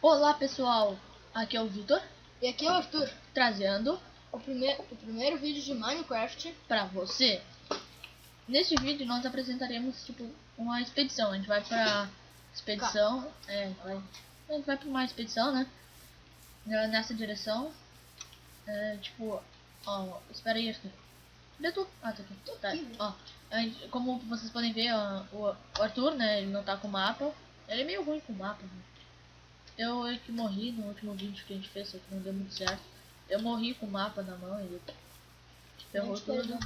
Olá pessoal, aqui é o Vitor E aqui é o Arthur, trazendo o primeiro vídeo de Minecraft pra você. Neste vídeo nós apresentaremos tipo uma expedição. A gente vai pra expedição, a gente vai pra uma expedição, né? Nessa direção. Espera aí, Arthur. Cadê tu? Ah, tá aqui. Tá, aqui. ó, como vocês podem ver, ó, o Arthur, né? Ele não tá com o mapa. Ele é meio ruim com o mapa, né? Eu que morri no último vídeo que a gente fez, só que não deu muito certo. Eu morri com o mapa na mão e ferrou tudo.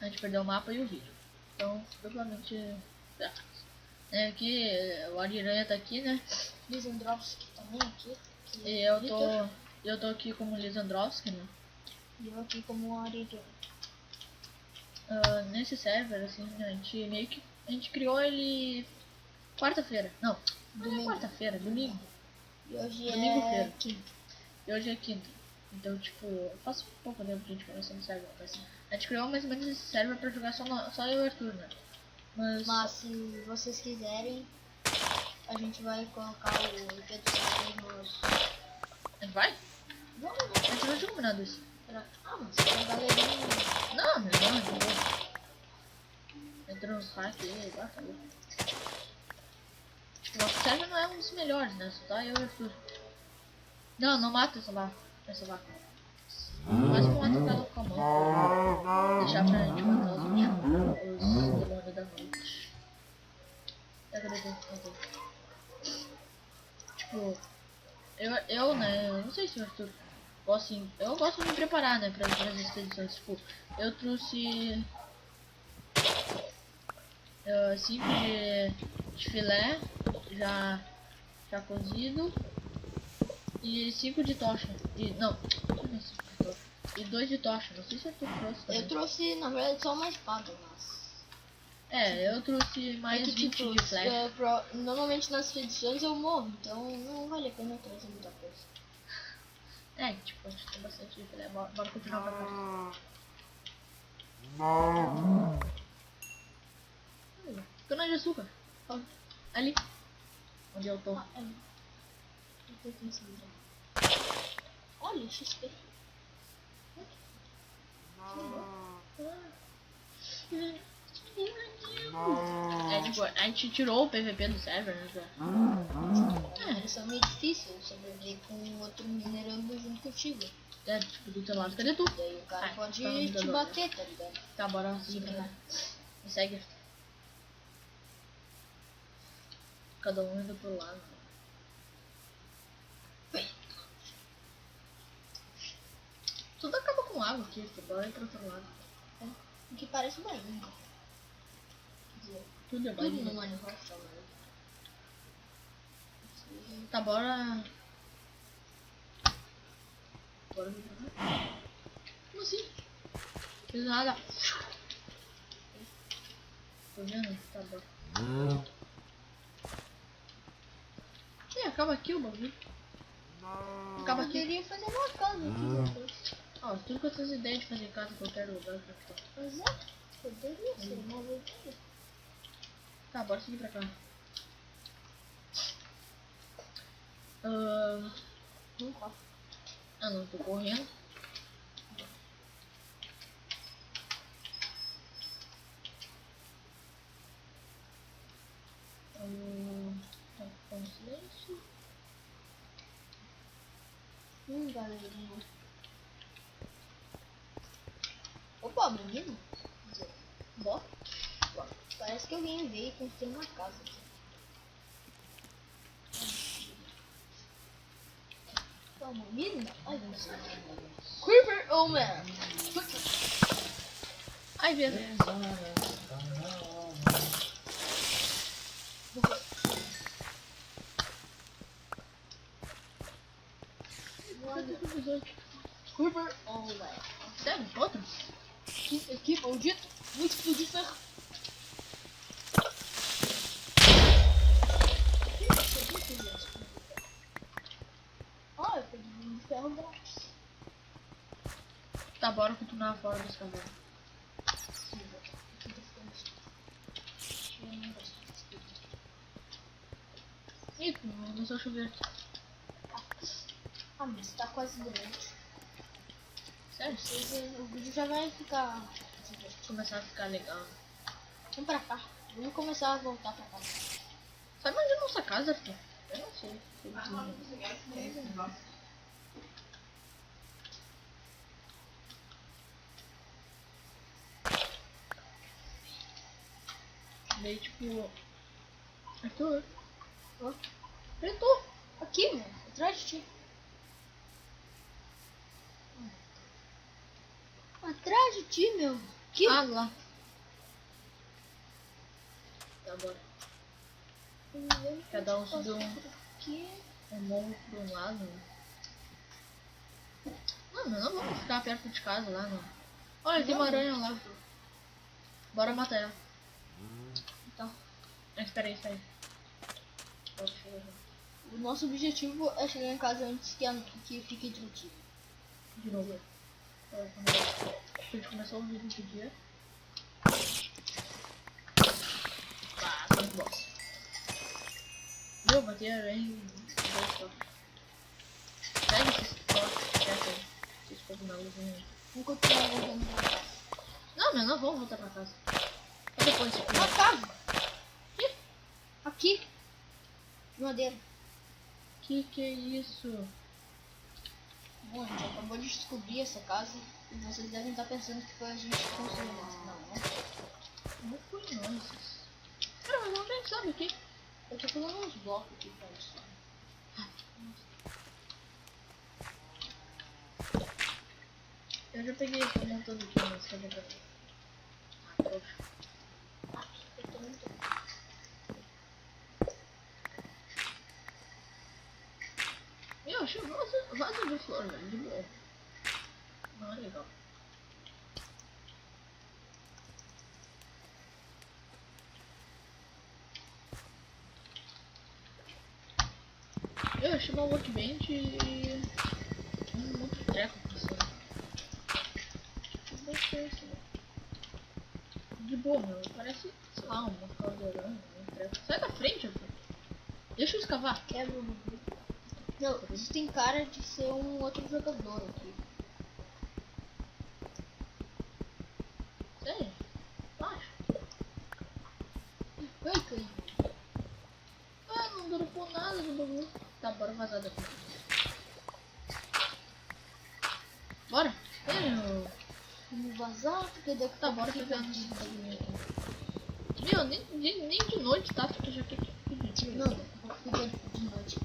A gente perdeu o mapa e o vídeo. Então, duplamente fracasso. Aqui, o Ariranha tá aqui, né? Lisandrovski também aqui. E eu tô aqui como Lisandrovski, né? E eu aqui como Ariranha. Nesse server, assim, a gente criou ele quarta-feira. Não, Domingo. é quarta-feira, domingo. E hoje Domingo-feira. quinta. E hoje é quinta. Então, tipo, faz pouco tempo que a gente começou no server. Mas a gente criou mais ou menos esse server pra jogar só eu e o Arthur, né? Mas se vocês quiserem, a gente vai colocar o IP do server nos... A gente vai? Vamos, A gente não tinha combinado isso. Ah, mas tem a galerinha... Não, entra nos hacks aí, vai, falou. Tipo, nosso server não é um dos melhores, né? Só tá eu e o Arthur. Não mata essa vaca. Mas que mata o cara com a mão. Deixar pra gente matar os demônios da noite. Tipo, eu, né, eu não sei se o Arthur assim, eu gosto de me preparar, né, para as expedições. Tipo, eu trouxe 5 de filé já cozido e 5 de tocha. E 2 de tocha. Não sei se o Arthur trouxe também. Eu trouxe, na verdade, só uma espada, mas... Eu trouxe mais 20 de flecha. Normalmente nas expedições eu morro, então não vale a pena eu trazer muita coisa. Tipo, a gente tem bastante de filé. Bora continuar pra cá. Cana de açúcar. Ali. Onde eu tô. Olha, XP. A gente tirou o PVP do server, né? Isso é meio difícil sobreviver com outro minerando junto contigo. Tipo, do teu lado, cadê tu? Daí o cara pode tá te bater, tá ligado? Tá, bora seguir pra cá. Me segue. Cada um indo pro lado. Tudo acaba com água aqui, bora ir pro outro lado. O que parece uma ilha. Tudo é Tudo banho. no Minecraft, Tá, bora. Bora me jogar. Como assim? Não fiz nada. Tô vendo? Tá bom. Acaba aqui o bagulho. Acaba aqui. Poderia fazer uma casa aqui depois. Tudo que eu tenho ideia de fazer casa em qualquer lugar pra ficar. Mas poderia ser uma boa ideia. Tá, bora seguir pra cá. Não corre. Não tô correndo. Tá com silêncio. Galerinha. Opa, menino. Bora. Parece que alguém veio construir uma casa aqui. Toma, menina. Ai, não sei. Creeper, oh man. Ai, velho. Creeper, oh man. Sério? Outro? Aqui, maldito. Vou explodir ferro. Eu peguei um ferro grátis. Tá, bora continuar fora dos cavernas. Ih, começou a chover. Ah, mas tá quase durante. Sério? O vídeo já vai ficar... Começar a ficar legal. Vamos pra cá. Vamos começar a voltar pra cá. Sabe onde é a nossa casa, Arthur? Eu não sei. Daí tipo... Arthur? Ó. Arthur! Aqui, mano. Atrás de ti. Atrás de ti, meu. Aqui. Ah, lá. Tá bom. Cada um subiu um morro por um lado. Não, mas não vamos ficar perto de casa lá, não. Olha, tem uma aranha lá. Bora matar ela. Então, Espera aí. o nosso objetivo é chegar em casa antes que fique de dia. De novo. A gente começou o vídeo de dia. Ah, muito boss. Meu, matei a aranha em 2 toques. Pega esses toques, quieto aí. Esses cogumelos. Vamos continuar voltando pra casa. Não, mas não vamos voltar pra casa. Só depois. Na casa! Aqui! De madeira. Que é isso? Bom, a gente acabou de descobrir essa casa e vocês devem estar pensando que foi a gente que construiu, mas não, né? Não foi nós. Cara, mas onde a gente sabe aqui? Eu tô pulando uns blocos aqui pra isso. Eu já peguei, tô montando aqui, mas cadê pra mim? Ah, poxa. Eu tô muito... Eu achei vaso de flor, velho, de boa. Não é legal. Eu achei uma workbench e um monte de treco passando. Não sei isso, né? De boa, meu. Parece, sei lá, uma caldeirão, um treco. Sai da frente, Arthur. Deixa eu escavar. Quebra o bagulho. Não, isso tem cara de ser um outro jogador aqui. Sério? Acho. Ai, caiu. Ah, não dropou nada no bagulho. Tá, bora vazar daqui. Bora? Vamos vazar, porque daqui Tá, bora pegar nesse bagulho aqui. Meu, nem de noite tá, porque já quer pedir. Não, vou ficar de noite.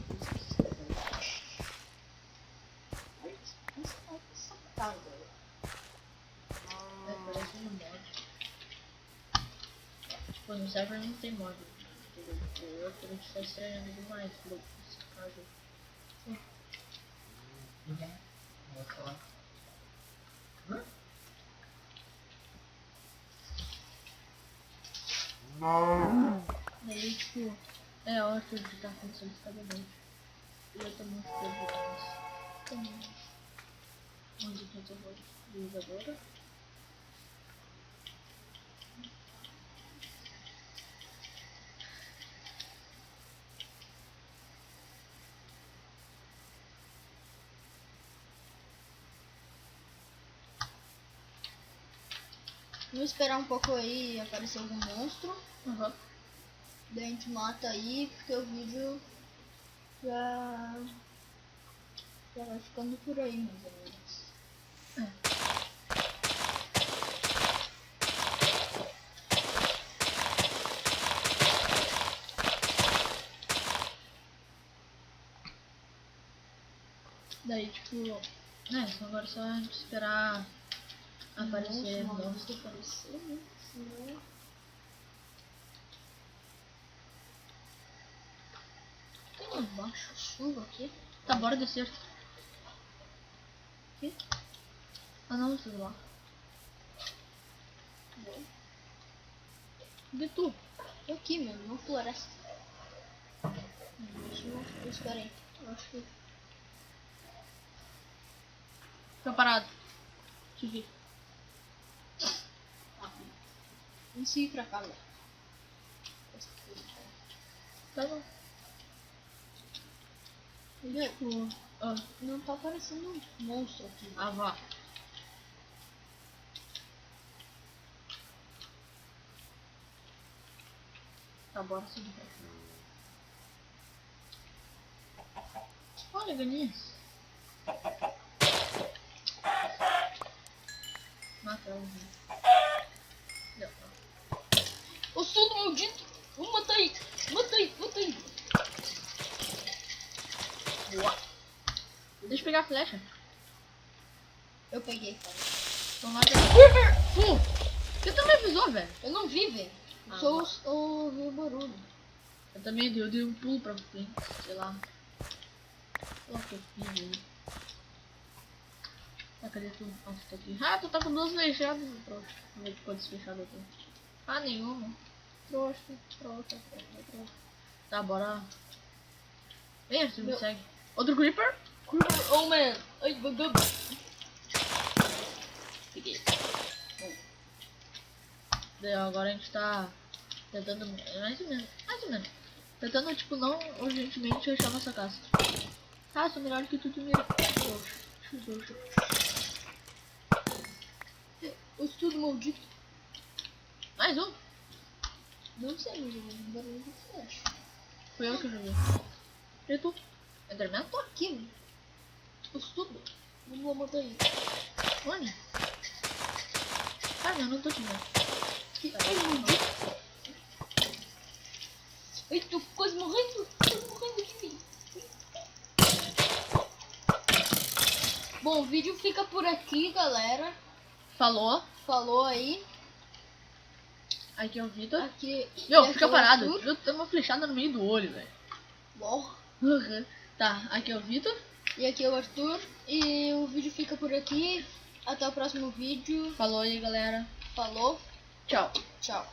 Parece um mod. Tipo, no server não tem mod. O outro a gente tá estranhando demais. Esse caso. Vou falar. Daí, tipo, é ótimo de estar acontecendo cada noite. Eu tô muito preocupado. Onde que eu vou? Utilizadora. Vamos esperar um pouco aí aparecer algum monstro. Aham. Daí a gente mata aí, porque o vídeo já vai ficando por aí, mais ou menos. Daí, tipo, agora só a gente esperar aparecer monstro. Aparecer, né? Senão... Tem lá embaixo chuva aqui. Tá, bora descer. Aqui? Ah não, tudo lá. De tu? Tô aqui, mano, numa floresta. Espera aí. Eu acho que... Fica parado. Te vi. Vamos seguir pra cá, velho. Tá bom. Meu, Tipo, Ah, Não tá aparecendo um monstro aqui. ah, vá. Tá, bora seguir. Olha, galinhas. Mata ela. Deu. O surdo maldito! Vou matar ele! Mata ele! Mata ele! Boa. Deixa eu pegar a flecha. Eu peguei, cara. Vamos lá, Por que tu me avisou, velho? Eu não vi, velho. Ah, Só ouvi o barulho. Eu também dei um pulo pra frente, sei lá. Olha o que eu fiz aí. Ah, cadê tu? Ah, tu tá aqui. Ah, tu tá com duas flechadas. Pronto. Vamos ver quantas fechadas eu tenho. Ah, nenhuma. Trouxa. Tá, bora. Vem, Arthur, me Meu- segue. Outro creeper? Creeper, oh man! Ai, bagulho! Peguei. Bom. Daí, ó, agora a gente tá tentando, mais ou menos, tentando, tipo, não urgentemente fechar nossa casa. Ah, sou melhor que tu, trouxa. O surdo maldito. Mais um? Não sei, mas eu ouvi um barulho de flecha. Foi eu que joguei. E tu? Enderman? Tô aqui, velho. O surdo. Não vou matar ele. Onde? Ah, não, não tô te vendo. Ai, maldito! Ai, tô quase morrendo! Quase morrendo aqui, filho! Bom, o vídeo fica por aqui, galera. Falou. Falou aí. Aqui é o Vitor. Aqui. Meu, aqui fica é o parado. Arthur. Eu tenho uma flechada no meio do olho, velho. Bom. Tá, aqui é o Vitor. E aqui é o Arthur. E o vídeo fica por aqui. Até o próximo vídeo. Falou aí, galera. Falou. Tchau. Tchau.